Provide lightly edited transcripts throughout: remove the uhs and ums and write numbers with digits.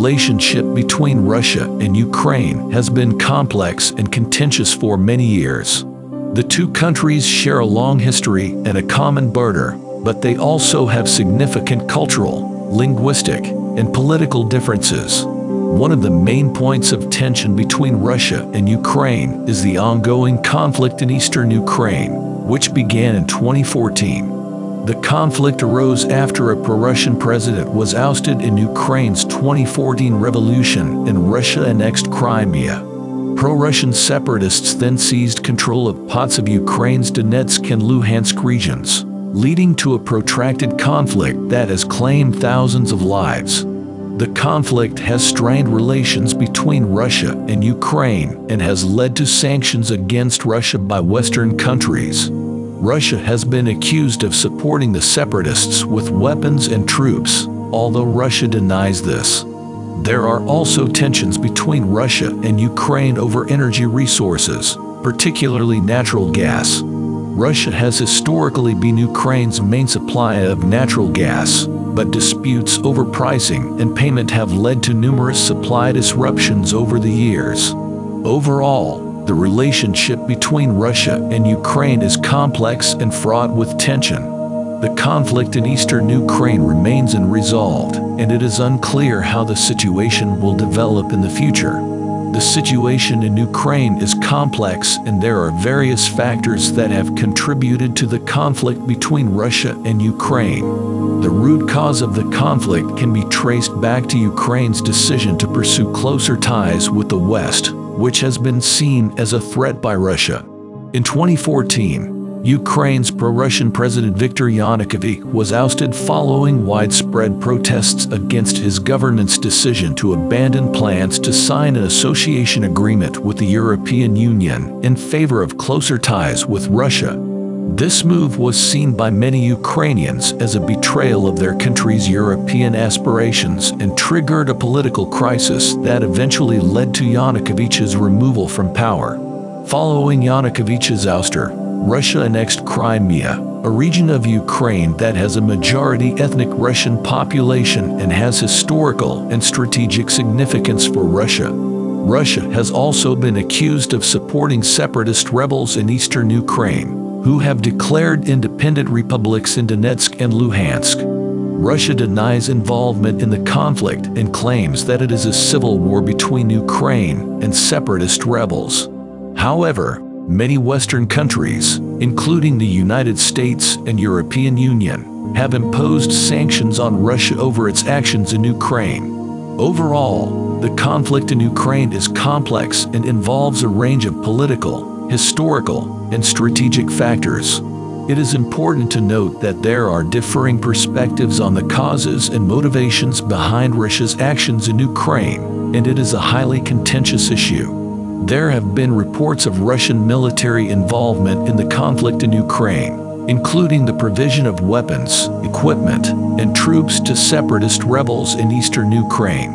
relationship between Russia and Ukraine has been complex and contentious for many years. The two countries share a long history and a common border, but they also have significant cultural, linguistic, and political differences. One of the main points of tension between Russia and Ukraine is the ongoing conflict in eastern Ukraine, which began in 2014. The conflict arose after a pro-Russian president was ousted in Ukraine's 2014 revolution and Russia annexed Crimea. Pro-Russian separatists then seized control of parts of Ukraine's Donetsk and Luhansk regions, leading to a protracted conflict that has claimed thousands of lives. The conflict has strained relations between Russia and Ukraine and has led to sanctions against Russia by Western countries. Russia has been accused of supporting the separatists with weapons and troops, although Russia denies this. There are also tensions between Russia and Ukraine over energy resources, particularly natural gas. Russia has historically been Ukraine's main supplier of natural gas, but disputes over pricing and payment have led to numerous supply disruptions over the years. Overall, the relationship between Russia and Ukraine is complex and fraught with tension. The conflict in eastern Ukraine remains unresolved, and it is unclear how the situation will develop in the future. The situation in Ukraine is complex, and there are various factors that have contributed to the conflict between Russia and Ukraine. The root cause of the conflict can be traced back to Ukraine's decision to pursue closer ties with the West, which has been seen as a threat by Russia. In 2014, Ukraine's pro-Russian President Viktor Yanukovych was ousted following widespread protests against his government's decision to abandon plans to sign an association agreement with the European Union in favor of closer ties with Russia. This move was seen by many Ukrainians as a betrayal of their country's European aspirations and triggered a political crisis that eventually led to Yanukovych's removal from power. Following Yanukovych's ouster, Russia annexed Crimea, a region of Ukraine that has a majority ethnic Russian population and has historical and strategic significance for Russia. Russia has also been accused of supporting separatist rebels in eastern Ukraine, who have declared independent republics in Donetsk and Luhansk. Russia denies involvement in the conflict and claims that it is a civil war between Ukraine and separatist rebels. However, many Western countries, including the United States and European Union, have imposed sanctions on Russia over its actions in Ukraine. Overall, the conflict in Ukraine is complex and involves a range of political, historical, and strategic factors. It is important to note that there are differing perspectives on the causes and motivations behind Russia's actions in Ukraine, and it is a highly contentious issue. There have been reports of Russian military involvement in the conflict in Ukraine, including the provision of weapons, equipment, and troops to separatist rebels in eastern Ukraine.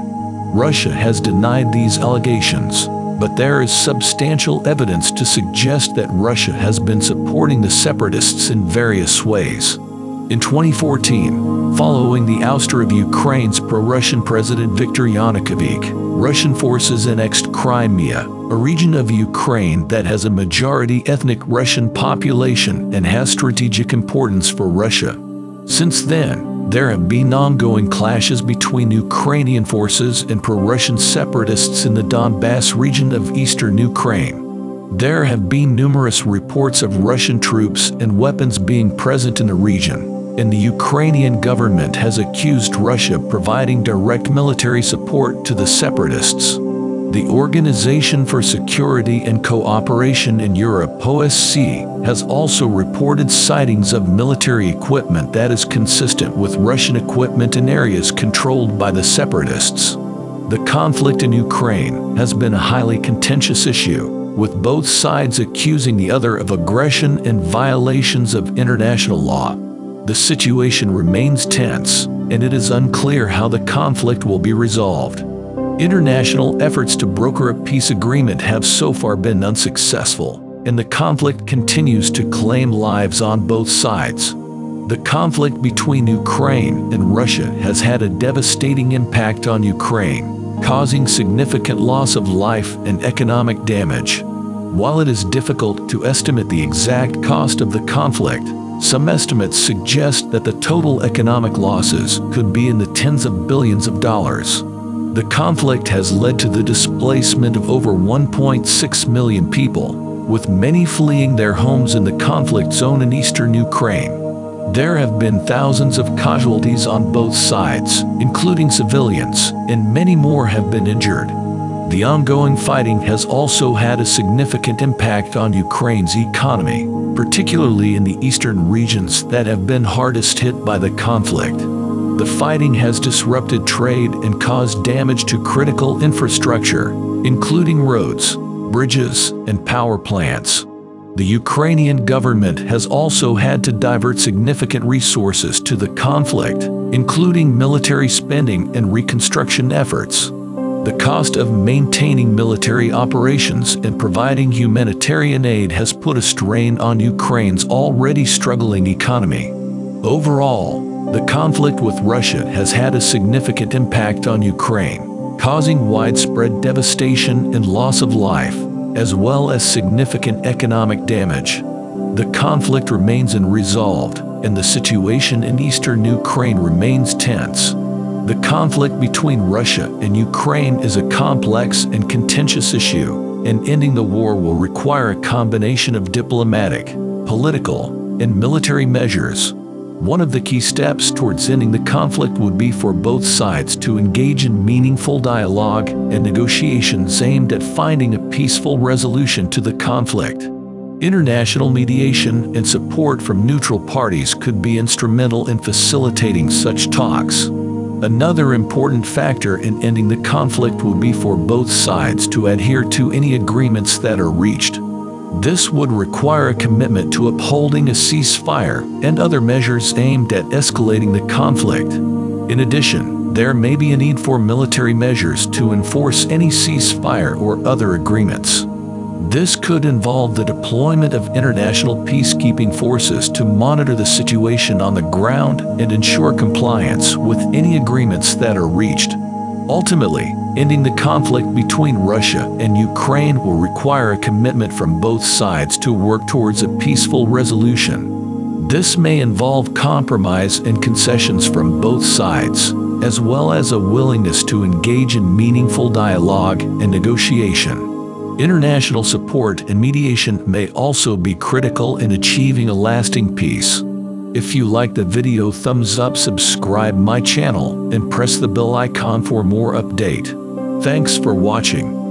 Russia has denied these allegations, but there is substantial evidence to suggest that Russia has been supporting the separatists in various ways. In 2014, following the ouster of Ukraine's pro-Russian President Viktor Yanukovych, Russian forces annexed Crimea, a region of Ukraine that has a majority ethnic Russian population and has strategic importance for Russia. Since then, there have been ongoing clashes between Ukrainian forces and pro-Russian separatists in the Donbass region of eastern Ukraine. There have been numerous reports of Russian troops and weapons being present in the region, and the Ukrainian government has accused Russia of providing direct military support to the separatists. The Organization for Security and Cooperation in Europe (OSCE) has also reported sightings of military equipment that is consistent with Russian equipment in areas controlled by the separatists. The conflict in Ukraine has been a highly contentious issue, with both sides accusing the other of aggression and violations of international law. The situation remains tense, and it is unclear how the conflict will be resolved. International efforts to broker a peace agreement have so far been unsuccessful, and the conflict continues to claim lives on both sides. The conflict between Ukraine and Russia has had a devastating impact on Ukraine, causing significant loss of life and economic damage. While it is difficult to estimate the exact cost of the conflict, some estimates suggest that the total economic losses could be in the tens of billions of dollars. The conflict has led to the displacement of over 1.6 million people, with many fleeing their homes in the conflict zone in eastern Ukraine. There have been thousands of casualties on both sides, including civilians, and many more have been injured. The ongoing fighting has also had a significant impact on Ukraine's economy, particularly in the eastern regions that have been hardest hit by the conflict. The fighting has disrupted trade and caused damage to critical infrastructure, including roads, bridges, and power plants. The Ukrainian government has also had to divert significant resources to the conflict, including military spending and reconstruction efforts. The cost of maintaining military operations and providing humanitarian aid has put a strain on Ukraine's already struggling economy. Overall, the conflict with Russia has had a significant impact on Ukraine, causing widespread devastation and loss of life, as well as significant economic damage. The conflict remains unresolved, and the situation in eastern Ukraine remains tense. The conflict between Russia and Ukraine is a complex and contentious issue, and ending the war will require a combination of diplomatic, political, and military measures. One of the key steps towards ending the conflict would be for both sides to engage in meaningful dialogue and negotiations aimed at finding a peaceful resolution to the conflict. International mediation and support from neutral parties could be instrumental in facilitating such talks. Another important factor in ending the conflict would be for both sides to adhere to any agreements that are reached. This would require a commitment to upholding a ceasefire and other measures aimed at escalating the conflict. In addition, there may be a need for military measures to enforce any ceasefire or other agreements. This could involve the deployment of international peacekeeping forces to monitor the situation on the ground and ensure compliance with any agreements that are reached. Ultimately, ending the conflict between Russia and Ukraine will require a commitment from both sides to work towards a peaceful resolution. This may involve compromise and concessions from both sides, as well as a willingness to engage in meaningful dialogue and negotiation. International support and mediation may also be critical in achieving a lasting peace. If you like the video, thumbs up, subscribe my channel, and press the bell icon for more update. Thanks for watching.